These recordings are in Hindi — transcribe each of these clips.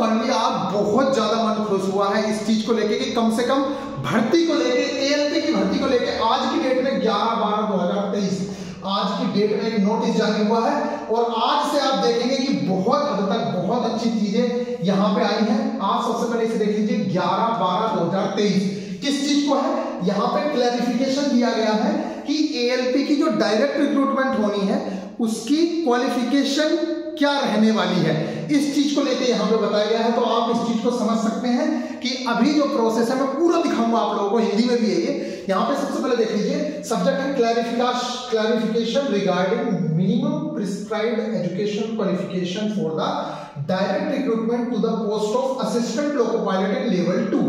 फाइनली आप बहुत ज्यादा मन खुश हुआ है इस चीज को लेके कि कम से कम भर्ती को लेके, एएलपी की भर्ती को लेके आज की डेट में 11/12/2023 आज की डेट में एक नोटिस जारी हुआ है और आज से आप देखेंगे कि बहुत हद तक बहुत अच्छी चीजें यहां पे आई हैं। आप सबसे पहले इसे देख लीजिए 11/12/2023 किस चीज को है, यहां पे क्लैरिफिकेशन दिया गया है कि एएलपी की जो डायरेक्ट रिक्रूटमेंट होनी है उसकी क्वालिफिकेशन क्या रहने वाली है, इस चीज को लेके यहां पे बताया गया है। तो आप इस चीज को समझ सकते हैं कि अभी जो प्रोसेस है मैं पूरा दिखाऊंगा आप लोगों को, हिंदी में भी है ये। यहां पे सबसे पहले देख लीजिए सब्जेक्ट है clarification regarding minimum prescribed education qualification for the direct recruitment to the post of assistant loco pilot in level 2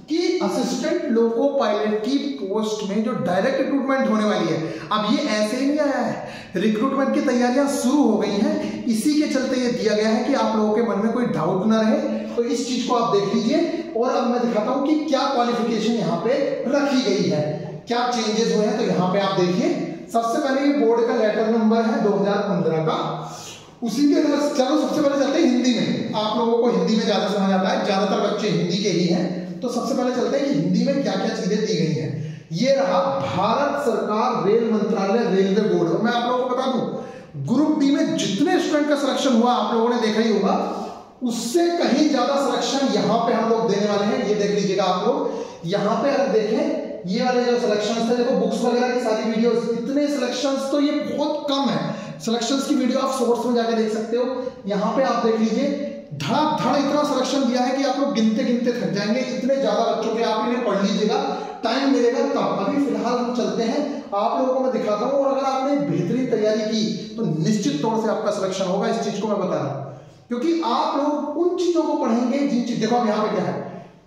कि असिस्टेंट लोको पायलट की पोस्ट में जो डायरेक्ट रिक्रूटमेंट होने वाली है, अब ये ऐसे ही नहीं आया है, रिक्रूटमेंट की तैयारियां शुरू हो गई हैं। इसी के चलते ये दिया गया है कि आप लोगों के मन में कोई डाउट ना रहे, तो इस चीज को आप देख लीजिए। और अब मैं दिखाता हूं कि क्या क्वालिफिकेशन यहाँ पे रखी गई है, क्या चेंजेस हुए हैं। तो यहाँ पे आप देखिए सबसे पहले ये बोर्ड का लेटर नंबर है 2015 का, उसी के अंदर चलो सबसे पहले चलते हैं हिंदी में, आप लोगों को हिंदी में ज्यादा समझ आता है, ज्यादातर बच्चे हिंदी के ही हैं। तो सबसे पहले चलते हैं कि हिंदी में क्या क्या चीजें दी गई हैं। ये रहा भारत सरकार रेल मंत्रालय रेलवे बोर्ड। मैं आप लोगों को बता दूं ग्रुप डी में जितने स्टूडेंट का सिलेक्शन हुआ आप लोगों ने देखा ही होगा, उससे कहीं ज्यादा सिलेक्शन यहाँ पे हम लोग देने वाले हैं। ये देख लीजिएगा आप लोग यहाँ पे अगर देखें ये वाले जो सिलेक्शन थे, देखो बुक्स वगैरह की सारी वीडियोस, इतने सिलेक्शंस तो ये बहुत कम है। सिलेक्शंस की वीडियो आप सोर्स में जाके देख सकते हो। यहाँ पे आप देख लीजिए धड़ इतना सिलेक्शन दिया है कि आप लोग गिनते गिनते थक जाएंगे, इतने ज्यादा बच्चों के। आप इन्हें पढ़ लीजिएगा, टाइम मिलेगा तब। अभी फिलहाल हम चलते हैं, आप लोगों को मैं दिखाता हूं। और अगर आपने बेहतरीन तैयारी की तो निश्चित तौर से आपका सिलेक्शन होगा, इस चीज को मैं बता रहा हूं, क्योंकि आप लोग उन चीजों को पढ़ेंगे जिन चीज, देखो अब यहाँ पे क्या है,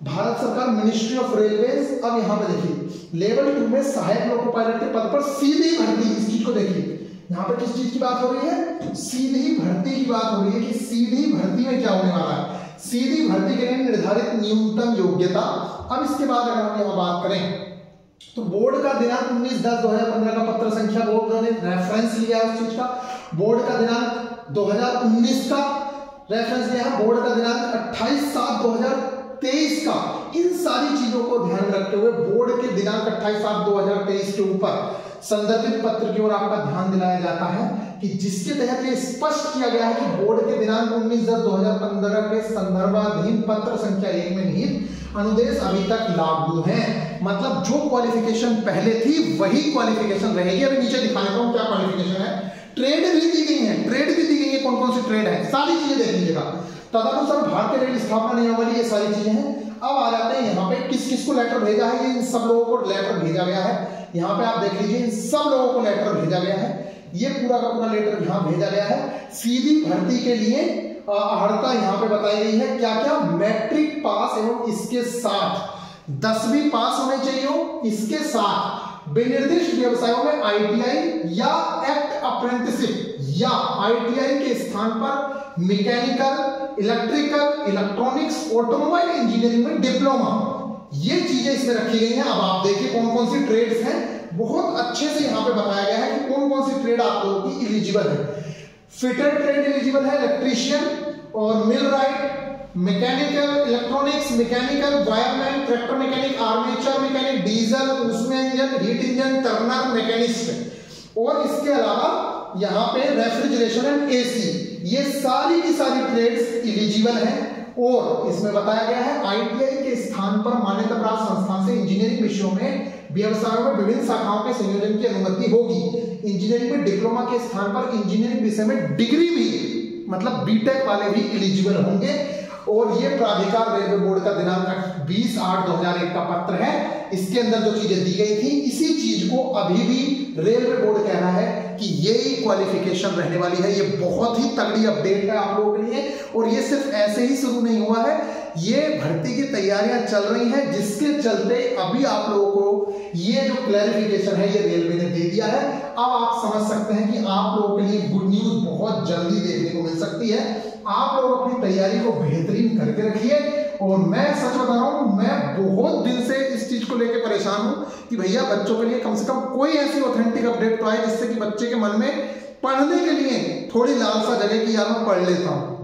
भारत सरकार मिनिस्ट्री ऑफ रेलवेज। अब यहाँ पे देखिए लेवल 2 में सहायक लोको पायलट के पद पर सीधी भर्ती, इस चीज को देखिए। यहाँ पे किस चीज की बात हो रही है, सीधी भर्ती की बात हो रही है कि सीधी भर्ती में क्या होने वाला है, सीधी भर्ती के लिए निर्धारित न्यूनतम योग्यता। अब इसके बाद अगर हम यहाँ बात करें तो बोर्ड का दिनांक 19/10/2015 का पत्र संख्या, बोर्ड ने रेफरेंस लिया है उस चीज का। बोर्ड का दिनांक 2019 का रेफरेंस लिया है, बोर्ड का दिनांक 28/7/2023 का। इन सारी चीजों को ध्यान रखते हुए बोर्ड के दिनांक 28/7/2023 के ऊपर संदर्भित पत्र की ओर आपका ध्यान दिलाया जाता है कि जिसके तहत ये स्पष्ट किया गया है कि बोर्ड के दिनांक 19/10/2015 के संदर्भाधीन पत्र संख्या 1 में निहित अनुदेश अभी तक लागू है। मतलब जो क्वालिफिकेशन पहले थी वही क्वालिफिकेशन रहेगी। अभी नीचे दिखा देता हूं क्या क्वालिफिकेशन है। ट्रेड भी दी गई है, ट्रेड भी दी गई है, कौन कौन सी ट्रेड है, सारी चीजें देख लीजिएगा। तदनुसार भारतीय रेल स्थापना नियमावली, ये सारी चीजें हैं। अब आ जाते हैं यहाँ पे किस किस को लेटर भेजा है, ये इन सब लोगों को लेटर भेजा गया है। यहाँ पे आप देख लीजिए इन सब लोगों को लेटर भेजा गया है, ये पूरा का पूरा लेटर यहाँ भेजा गया है। सीधी भर्ती के लिए अर्हता यहाँ पे बताई गई है, क्या क्या, मैट्रिक पास एवं इसके साथ 10वीं पास होने चाहिए, इसके साथ विनिर्दिष्ट व्यवसायों में आईटीआई या एक्ट अप्रेंटिसशिप या आईटीआई के स्थान पर mechanical, electrical, electronics, automobile engineering में डिप्लोमा, ये चीजें इसमें रखी गई हैं। अब आप देखिए कौन कौन सी ट्रेड्स हैं, बहुत अच्छे से यहाँ पे बताया गया है कि कौन कौन सी ट्रेड आप लोगों की एलिजिबल है। फिटर ट्रेड एलिजिबल है, इलेक्ट्रीशियन और millwright, mechanical, electronics, mechanical, wireman, tractor mechanic, armature mechanic, diesel, उसमें engine, heat engine, turner, machinist. और इसके अलावा यहाँ पे रेफ्रिजरेशन एंड एसी, ये सारी की सारी ट्रेड्स एलिजिबल हैं। और इसमें बताया गया है आईटीआई के स्थान पर मान्यता प्राप्त संस्थान से इंजीनियरिंग विषयों में व्यवसायों में विभिन्न शाखाओं के संयोजन की अनुमति होगी। इंजीनियरिंग में डिप्लोमा के स्थान पर इंजीनियरिंग विषय में डिग्री भी, मतलब बीटेक वाले भी एलिजिबल होंगे। और ये प्राधिकार रेलवे बोर्ड का दिनांक 20/8/2001 का पत्र है। इसके अंदर जो चीजें दी गई थी, इसी चीज को अभी भी रेलवे बोर्ड कह रहा है कि यही क्वालिफिकेशन रहने वाली है। ये बहुत ही तगड़ी अपडेट है आप लोगों के लिए। और ये सिर्फ ऐसे ही शुरू नहीं हुआ है, ये भर्ती की तैयारियां चल रही हैं, जिसके चलते अभी आप लोगों को ये जो क्लैरिफिकेशन है ये रेलवे ने दे दिया है। अब आप समझ सकते हैं कि आप लोगों के लिए गुड न्यूज बहुत जल्दी देखने को मिल सकती है। आप लोग अपनी तैयारी को बेहतरीन करके रखिए। और मैं सच बता रहा हूं, मैं बहुत दिन से इस चीज को लेकर परेशान हूं कि भैया बच्चों के लिए कम से कम कोई ऐसी ऑथेंटिक अपडेट तो आए जिससे कि बच्चे के मन में पढ़ने के लिए थोड़ी लालसा जगे कि यार मैं पढ़ लेता हूं।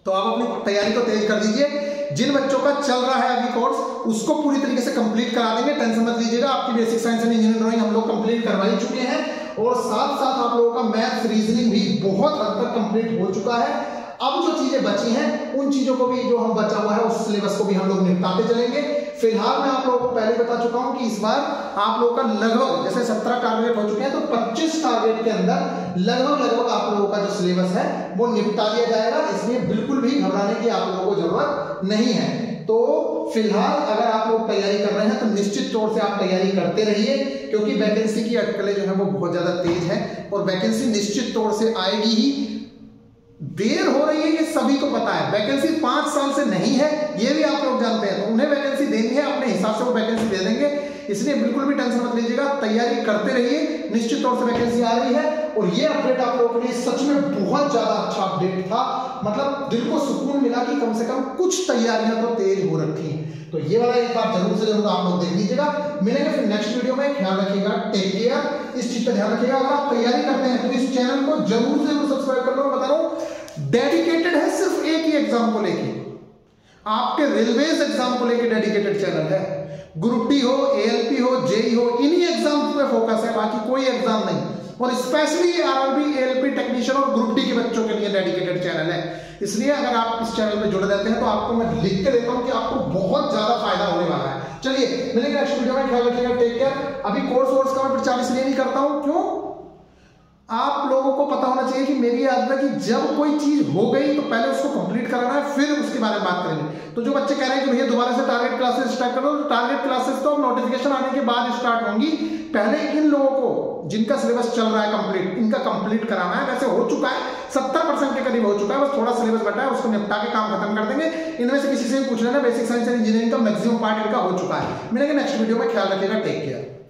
तो आप अपनी तैयारी को तेज कर दीजिए। जिन बच्चों का चल रहा है अभी कोर्स, उसको पूरी तरीके से कंप्लीट करा देंगे, टेंशन मत लीजिएगा। आपकी basic science and engineering drawing हम लोग कंप्लीट करवा ही चुके हैं, और साथ साथ आप लोगों का मैथ्स रीजनिंग भी बहुत हद तक कंप्लीट हो चुका है। अब जो चीजें बची हैं, उन चीजों को भी, जो हम बचा हुआ है उस सिलेबस को भी हम लोग निपटाते चलेंगे। फिलहाल मैं आप लोगों को पहले बता चुका हूं कि इस बार आप लोगों का लगभग, जैसे 17 टारगेट हो चुके हैं, तो 25 टारगेट के अंदर लगभग आप लोगों का जो सिलेबस है वो निपटा दिया जाएगा। इसमें बिल्कुल भी घबराने की आप लोगों को जरूरत नहीं है। तो फिलहाल अगर आप लोग तैयारी कर रहे हैं तो निश्चित तौर से आप तैयारी करते रहिए, क्योंकि वैकेंसी की अटकलें जो है वो बहुत ज्यादा तेज है, और वैकेंसी निश्चित तौर से आएगी ही। देर हो रही है ये सभी को पता है, वैकेंसी 5 साल से नहीं है ये भी आप लोग जानते हैं, तो उन्हें वैकेंसी देनी है, अपने हिसाब से वो वैकेंसी दे देंगे। इसलिए बिल्कुल भी टेंशन मत लीजिएगा, तैयारी करते रहिए, निश्चित तौर से वैकेंसी आ रही है। और ये अपडेट आप लोगों के लिए सच में बहुत ज्यादा अच्छा अपडेट था, मतलब दिल को सुकून मिला कि कम से कम कुछ तैयारियां तो तेज हो रखी हैं। तो ये वाला एक बार जरूर से जरूर आप लोग देख लीजिएगा। मिलेंगे फिर नेक्स्ट वीडियो में, ख्याल रखिएगा, टेक केयर, इस चीज का ध्यान रखिएगा। अगर आप तैयारी करते हैं तो इस चैनल को जरूर से जरूर सब्सक्राइब कर लो। बता रहा हूं, डेडिकेटेड है सिर्फ एक ही एग्जाम को लेके, आपके रेलवेज एग्जाम को लेके डेडिकेटेड चैनल है। ग्रुप डी हो, एएलपी हो, जेई हो, इन्हीं एग्जाम पे फोकस है, बाकी कोई एग्जाम नहीं। और स्पेशली आरआरबी, एएलपी टेक्नीशियन और ग्रुप डी के बच्चों के लिए डेडिकेटेड चैनल है। इसलिए अगर आप इस चैनल में जुड़ जाते हैं तो आपको मैं लिख के देता हूं कि आपको बहुत ज्यादा फायदा होने वाला है। चलिए मिलेंगे नेक्स्ट वीडियो में, ख्याल रखिएगा, टेक केयर। अभी कोर्स का मैं प्रचार इसलिए नहीं करता हूं, क्यों? आप लोगों को पता होना चाहिए कि मेरी आदत है कि जब कोई चीज हो गई तो पहले उसको कंप्लीट कराना है, फिर उसके बारे में बात करेंगे। तो जो बच्चे कह रहे हैं कि भैया दोबारा से टारगेट क्लासेस स्टार्ट करो, तो टारगेट क्लासेस तो अब नोटिफिकेशन आने के बाद स्टार्ट होंगी। पहले इन लोगों को जिनका सिलेबस चल रहा है कंप्लीट, इनका कंप्लीट कराना है। वैसे हो चुका है, 70% के करीब हो चुका है, बस थोड़ा सिलेबस बचा है, उसको निपटा के काम खत्म कर देंगे। इनमें से किसी से भी पूछ लेना, बेसिक साइंस एंड इंजीनियरिंग का मैक्सिमम पार्ट इनका हो चुका है। मिलेंगे नेक्स्ट वीडियो में, ख्याल रखिएगा, टेक केयर।